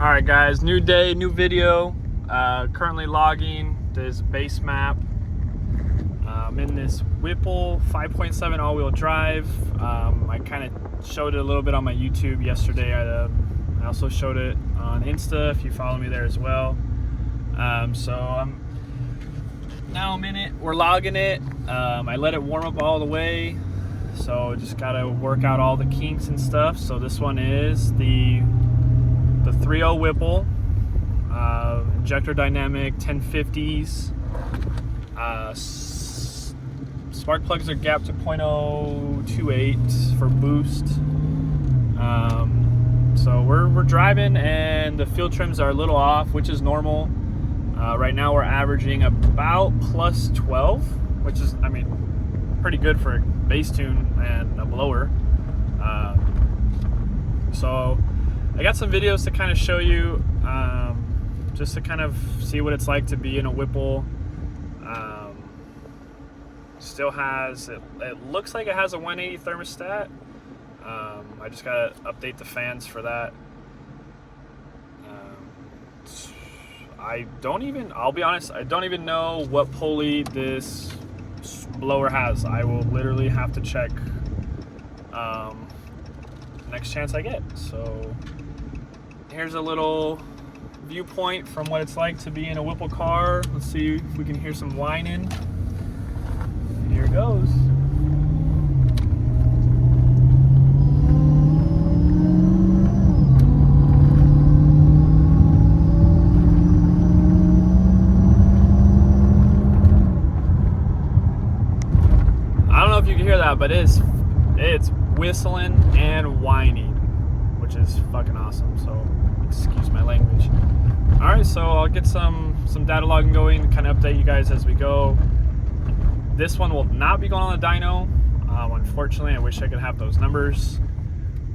Alright guys, new day, new video. Currently logging this base map. I'm in this Whipple 5.7 all-wheel drive. I kind of showed it a little bit on my YouTube yesterday. I also showed it on Insta if you follow me there as well. So I'm in it, we're logging it. I let it warm up all the way, so just gotta work out all the kinks and stuff. So this one is the 3.0 Whipple, injector dynamic 1050s. Spark plugs are gapped to 0.028 for boost. So we're driving and the fuel trims are a little off, which is normal. Right now we're averaging about plus 12, which is, I mean, pretty good for a bass tune and a blower. So I got some videos to kind of show you, just to kind of see what it's like to be in a Whipple. Still has, it looks like it has a 180 thermostat. I just gotta update the fans for that. I'll be honest, I don't even know what pulley this blower has. I will literally have to check next chance I get. So here's a little viewpoint from what it's like to be in a Whipple car. Let's see if we can hear some whining. Here it goes. I don't know if you can hear that, but it's whistling and whining, which is fucking awesome. So excuse my language. All right, so I'll get some data logging going, kind of update you guys as we go. This one will not be going on the dyno. Unfortunately, I wish I could have those numbers.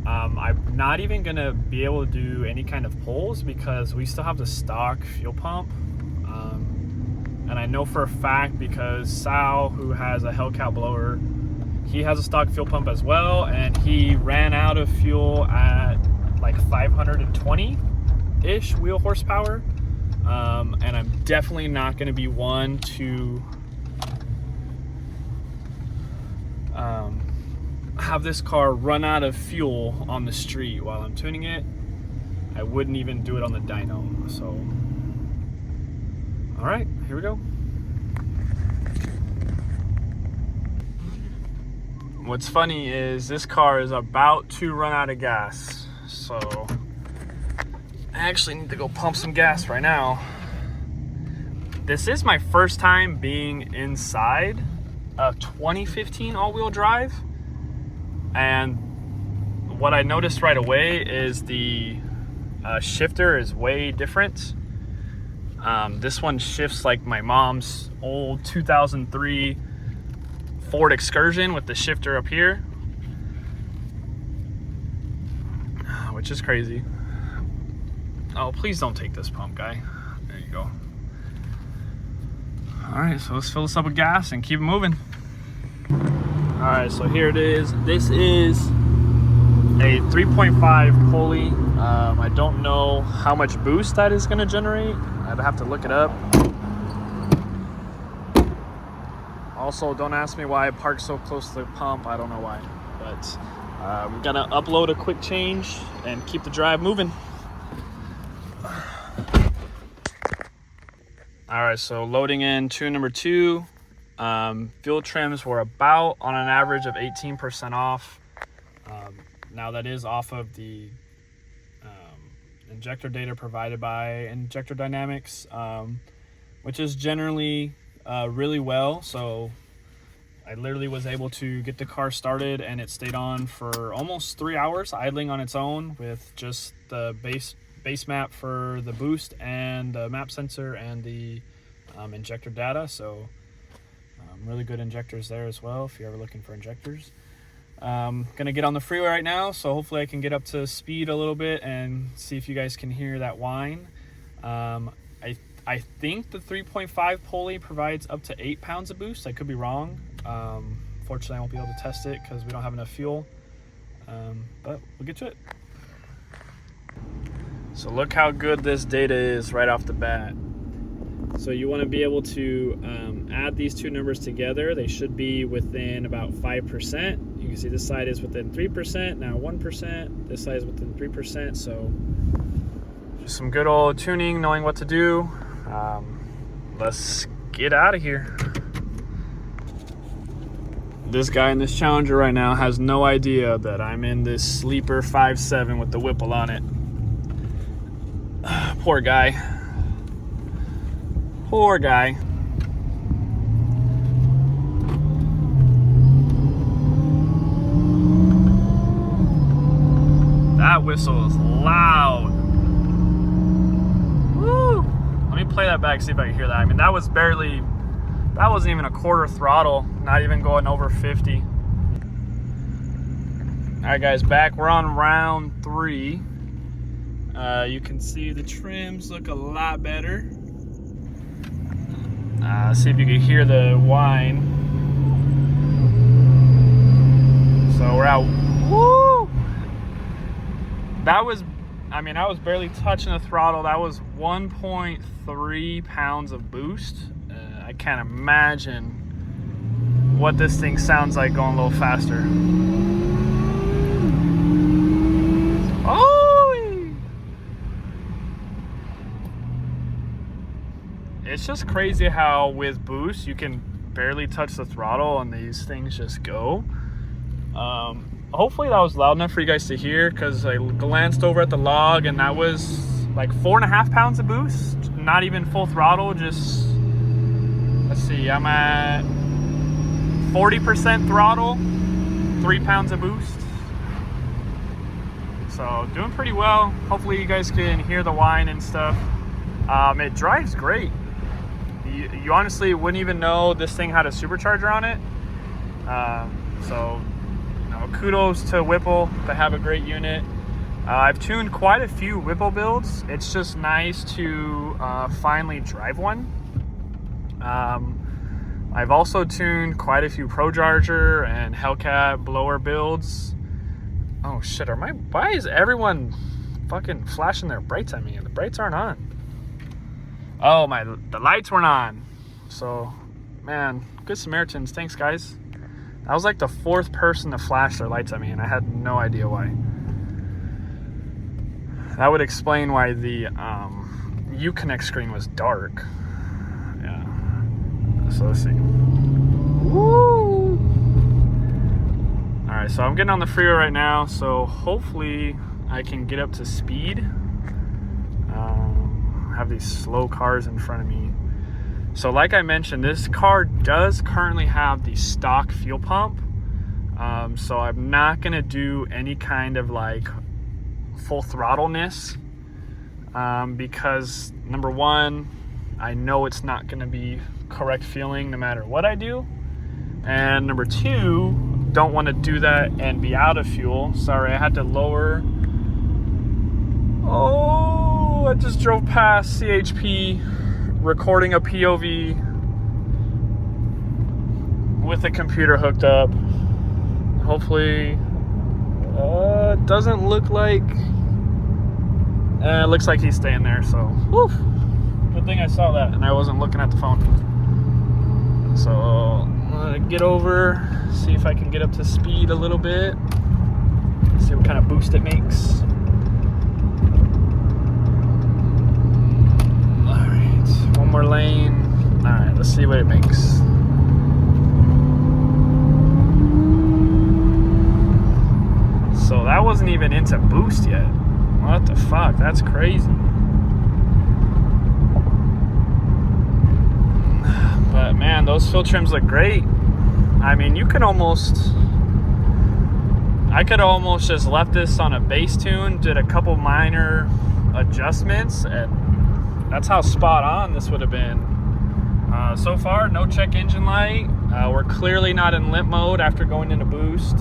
I'm not even gonna be able to do any kind of pulls because we still have the stock fuel pump. And I know for a fact because Sal, who has a Hellcat blower, he has a stock fuel pump as well, and he ran out of fuel at like 520-ish wheel horsepower. And I'm definitely not gonna be one to have this car run out of fuel on the street while I'm tuning it. I wouldn't even do it on the dyno. So, all right, here we go. What's funny is this car is about to run out of gas. So I actually need to go pump some gas right now. This is my first time being inside a 2015 all-wheel drive, and what I noticed right away is the shifter is way different. This one shifts like my mom's old 2003 Ford Excursion with the shifter up here, which is crazy. Oh, please don't take this pump, guy. There you go. All right, so let's fill this up with gas and keep it moving. All right, so here it is. This is a 3.5 pulley. I don't know how much boost that is gonna generate. I'd have to look it up. Also, don't ask me why I parked so close to the pump. I don't know why, but we're gonna upload a quick change and keep the drive moving. All right, so loading in tune number 2. Fuel trims were about on an average of 18% off. Now that is off of the injector data provided by Injector Dynamics, which is generally really well. So I literally was able to get the car started and it stayed on for almost 3 hours, idling on its own with just the base map for the boost and the map sensor and the injector data. So really good injectors there as well if you're ever looking for injectors. Gonna get on the freeway right now, so hopefully I can get up to speed a little bit and see if you guys can hear that whine. I think the 3.5 pulley provides up to 8 pounds of boost. I could be wrong. Fortunately I won't be able to test it because we don't have enough fuel, but we'll get to it. So look how good this data is right off the bat. So you want to be able to add these two numbers together. They should be within about 5%. You can see this side is within 3%, now 1%. This side is within 3%. So just some good old tuning, knowing what to do. Let's get out of here. This guy in this Challenger right now has no idea that I'm in this sleeper 5.7 with the Whipple on it. Poor guy. Poor guy. That whistle is loud. Woo! Let me play that back, see if I can hear that. I mean, that wasn't even a quarter throttle, not even going over 50. All right, guys, back. We're on round 3. You can see the trims look a lot better. See if you can hear the whine. So we're out. Woo! That was, I mean, I was barely touching the throttle. That was 1.3 pounds of boost. I can't imagine what this thing sounds like going a little faster. Oh! It's just crazy how with boost you can barely touch the throttle and these things just go. Hopefully that was loud enough for you guys to hear, because I glanced over at the log and that was like 4.5 pounds of boost. Not even full throttle, just, let's see, I'm at 40% throttle, 3 pounds of boost. So doing pretty well. Hopefully you guys can hear the whine and stuff. It drives great. You honestly wouldn't even know this thing had a supercharger on it. So, you know, kudos to Whipple. They have a great unit. I've tuned quite a few Whipple builds. It's just nice to finally drive one. I've also tuned quite a few ProCharger and Hellcat blower builds. Oh shit, why is everyone fucking flashing their brights at me? The brights aren't on. Oh, the lights weren't on. So, man, good Samaritans. Thanks, guys. I was like the 4th person to flash their lights at me, and I had no idea why. That would explain why the Uconnect screen was dark. Yeah. So let's see. Woo! All right, so I'm getting on the freeway right now, so hopefully I can get up to speed. Have these slow cars in front of me. So like I mentioned, this car does currently have the stock fuel pump. So I'm not gonna do any kind of like full throttleness because number one, I know it's not gonna be correct feeling no matter what I do. And number two, don't want to do that and be out of fuel. Sorry, I had to lower. Oh, I just drove past CHP recording a POV with a computer hooked up. Hopefully, it doesn't look like, it looks like he's staying there, so, whew. Good thing I saw that and I wasn't looking at the phone. So, I'm gonna get over, see if I can get up to speed a little bit, see what kind of boost it makes. One more lane. All right, let's see what it makes. So that wasn't even into boost yet. What the fuck? That's crazy. But man, those fill trims look great. I mean, I could almost just left this on a bass tune, did a couple minor adjustments, and that's how spot on this would have been. So far, no check engine light. We're clearly not in limp mode after going into boost.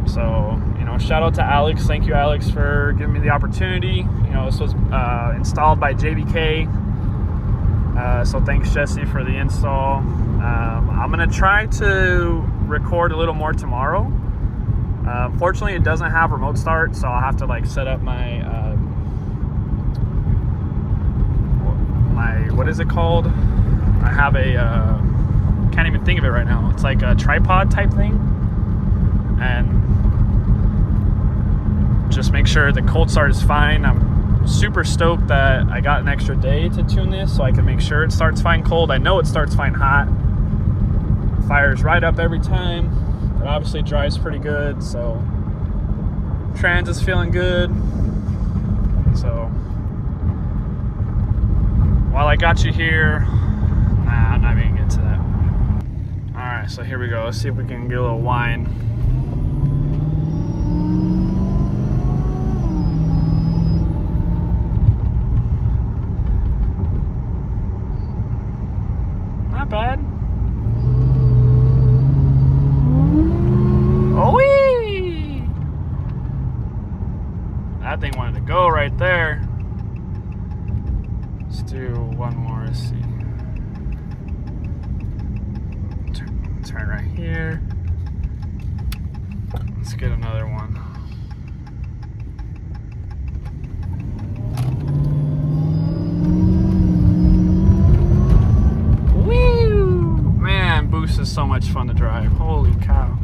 So, you know, shout out to Alex. Thank you, Alex, for giving me the opportunity. You know, this was installed by JBK. So thanks, Jesse, for the install. I'm going to try to record a little more tomorrow. Fortunately, it doesn't have remote start, so I'll have to like set up my is it called? I have a, can't even think of it right now. It's like a tripod type thing. And just make sure the cold start is fine. I'm super stoked that I got an extra day to tune this so I can make sure it starts fine cold. I know it starts fine hot. Fires right up every time. It obviously dries pretty good, so trans is feeling good. So while I got you here, I'm not even gonna get to that. All right, so here we go. Let's see if we can get a little wine. Not bad. Oh-wee! That thing wanted to go right there. Let's do one more. Let's see. Turn right here. Let's get another one. Woo! Man, Boost is so much fun to drive. Holy cow.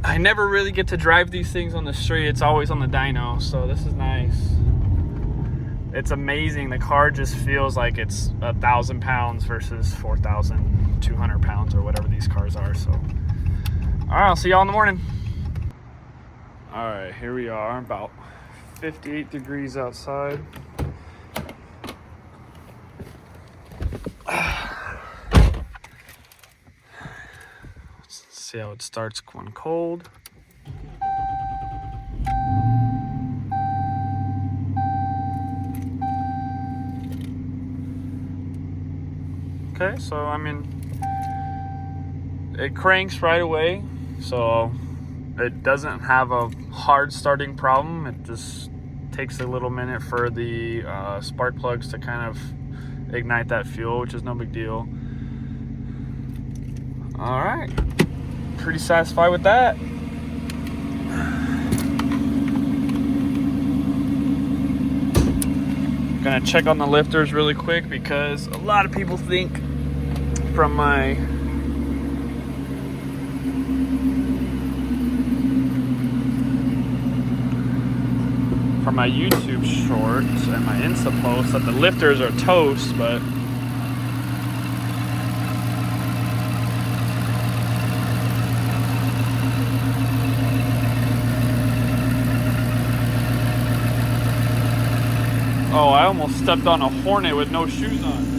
I never really get to drive these things on the street. It's always on the dyno, so this is nice. It's amazing. The car just feels like it's 1,000 pounds versus 4,200 pounds or whatever these cars are. So, all right, I'll see y'all in the morning. All right, here we are, about 58 degrees outside. Let's see how it starts when cold. Okay, so I mean, it cranks right away, so it doesn't have a hard starting problem. It just takes a little minute for the spark plugs to kind of ignite that fuel, which is no big deal. All right, pretty satisfied with that. Gonna check on the lifters really quick because a lot of people think from my YouTube shorts and my Insta posts that the lifters are toast, but oh, I almost stepped on a Hornet with no shoes on.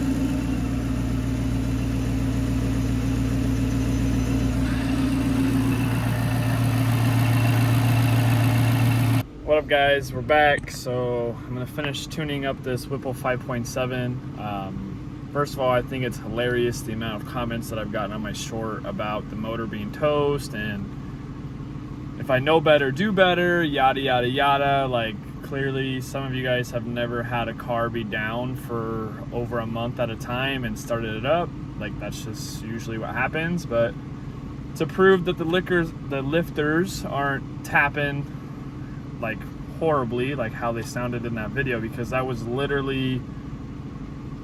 What up, guys? We're back. So I'm gonna finish tuning up this Whipple 5.7. First of all, I think it's hilarious the amount of comments that I've gotten on my short about the motor being toast and if I know better, do better, yada yada yada. Like, clearly some of you guys have never had a car be down for over a month at a time and started it up. Like, that's just usually what happens. But to prove that the lifters aren't tapping like horribly like how they sounded in that video, because that was literally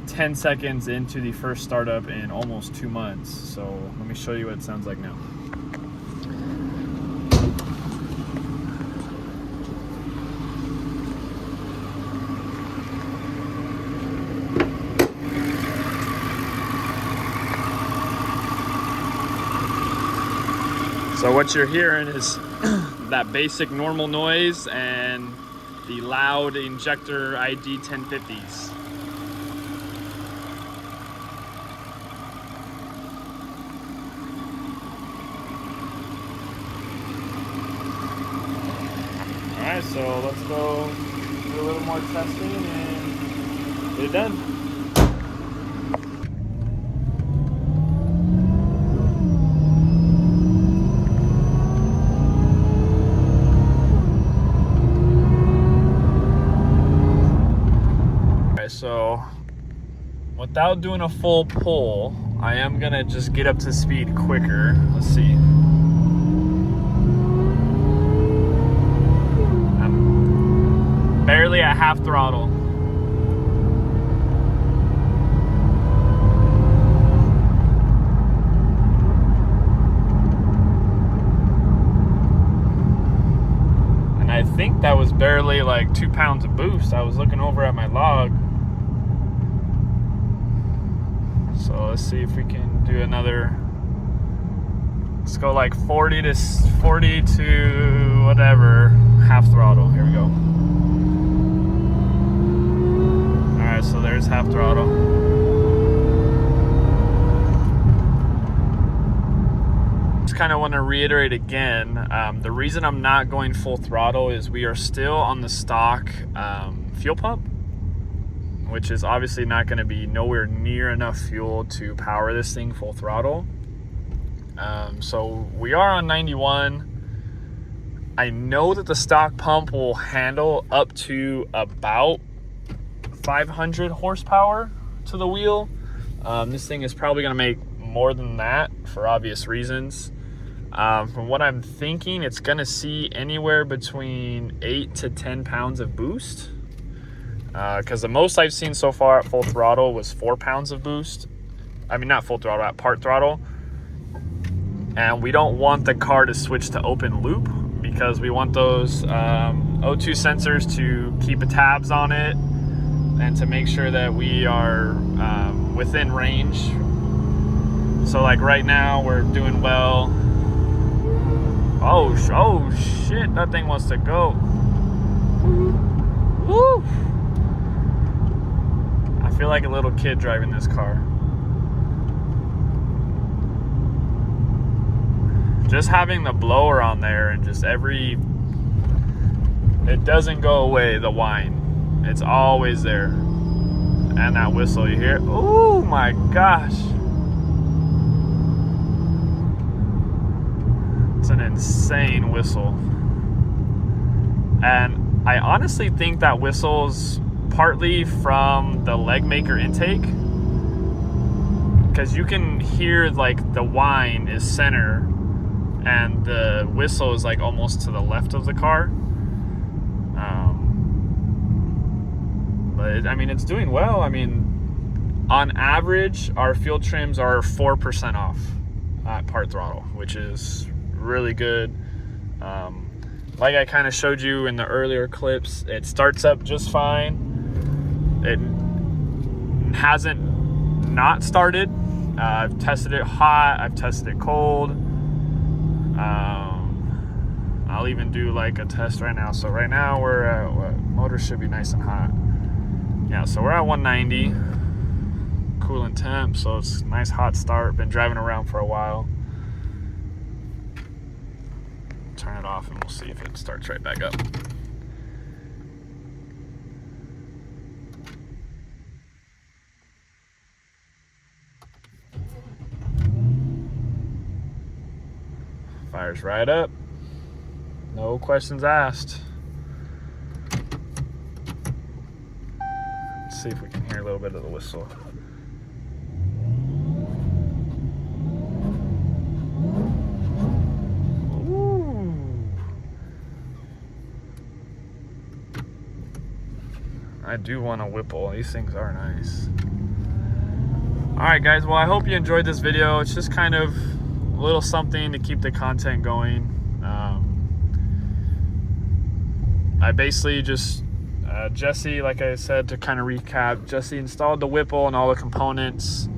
10 seconds into the first startup in almost 2 months. So let me show you what it sounds like now. So what you're hearing is that basic normal noise and the loud injector ID 1050s. All right, so let's go do a little more testing and get it done. So without doing a full pull, I am gonna just get up to speed quicker. Let's see. I'm barely at half throttle. I think that was barely like 2 pounds of boost. I was looking over at my log. So let's see if we can do another. Let's go like 40 to whatever, half throttle. Here we go. All right, so there's half throttle. Kind of want to reiterate again, the reason I'm not going full throttle is we are still on the stock fuel pump, which is obviously not going to be nowhere near enough fuel to power this thing full throttle. So we are on 91. I know that the stock pump will handle up to about 500 horsepower to the wheel. This thing is probably going to make more than that for obvious reasons. From what I'm thinking, it's going to see anywhere between 8 to 10 pounds of boost. Because the most I've seen so far at full throttle was 4 pounds of boost. I mean, not full throttle, at part throttle. And we don't want the car to switch to open loop because we want those O2 sensors to keep tabs on it and to make sure that we are within range. So like right now, we're doing well. Oh shit, that thing wants to go. Woo! I feel like a little kid driving this car. Just having the blower on there and just it doesn't go away, the whine. It's always there. And that whistle, you hear? Oh my gosh. It's an insane whistle. And I honestly think that whistle's partly from the leg maker intake, because you can hear like the whine is center and the whistle is like almost to the left of the car. But I mean, it's doing well. I mean, on average, our fuel trims are 4% off at part throttle, which is really good. Like I kind of showed you in the earlier clips, it starts up just fine. It hasn't not started. I've tested it hot, I've tested it cold. I'll even do like a test right now. So right now we're at motor should be nice and hot. Yeah, so we're at 190 coolant temp, so it's a nice hot start. Been driving around for a while. Turn it off and we'll see if it starts right back up. Fires right up. No questions asked. Let's see if we can hear a little bit of the whistle. I do want a Whipple. These things are nice. Alright guys, well I hope you enjoyed this video. It's just kind of a little something to keep the content going. I basically just, Jesse, like I said, to kind of recap, Jesse installed the Whipple and all the components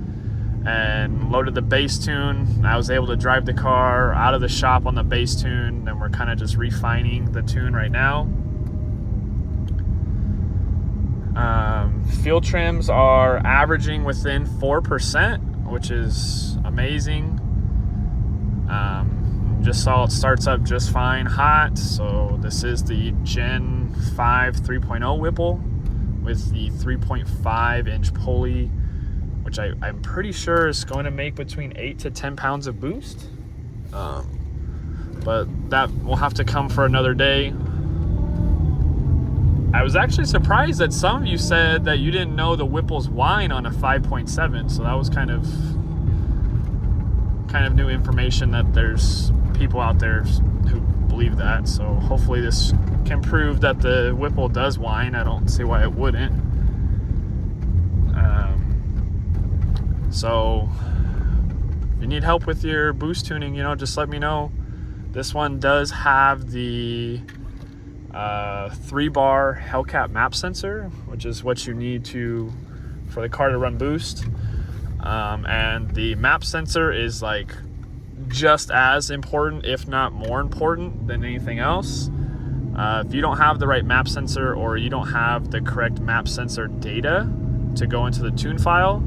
and loaded the bass tune. I was able to drive the car out of the shop on the bass tune, and we're kind of just refining the tune right now. Fuel trims are averaging within 4%, which is amazing. Just saw it starts up just fine hot. So this is the Gen 5 3.0 Whipple with the 3.5 inch pulley, which I'm pretty sure is going to make between 8 to 10 pounds of boost. But that will have to come for another day. I was actually surprised that some of you said that you didn't know the Whipple's whine on a 5.7, so that was kind of new information, that there's people out there who believe that. So hopefully this can prove that the Whipple does whine. I don't see why it wouldn't. So if you need help with your boost tuning, just let me know. This one does have the 3-bar Hellcat map sensor, which is what you need for the car to run boost. And the map sensor is like just as important, if not more important than anything else. If you don't have the right map sensor, or you don't have the correct map sensor data to go into the tune file,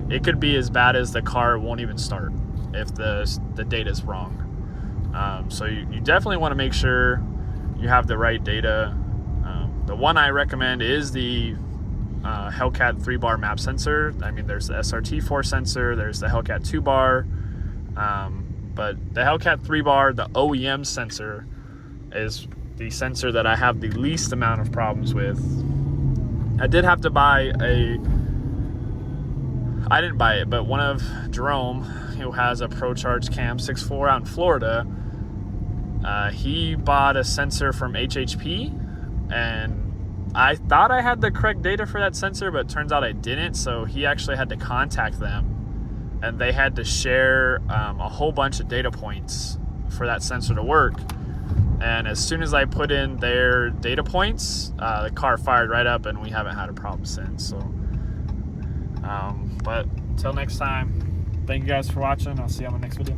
it could be as bad as the car won't even start if the data is wrong. So you definitely want to make sure you have the right data. The one I recommend is the Hellcat 3-bar map sensor. I mean, there's the SRT4 sensor, there's the Hellcat 2-bar, but the Hellcat 3-bar, the OEM sensor, is the sensor that I have the least amount of problems with. I did have to buy I didn't buy it, but one of Jerome, who has a ProCharge Cam 6.4 out in Florida, he bought a sensor from HHP, and I thought I had the correct data for that sensor, but it turns out I didn't. So he actually had to contact them, and they had to share a whole bunch of data points for that sensor to work. And as soon as I put in their data points, the car fired right up, and we haven't had a problem since. So, but until next time, thank you guys for watching. I'll see you on the next video.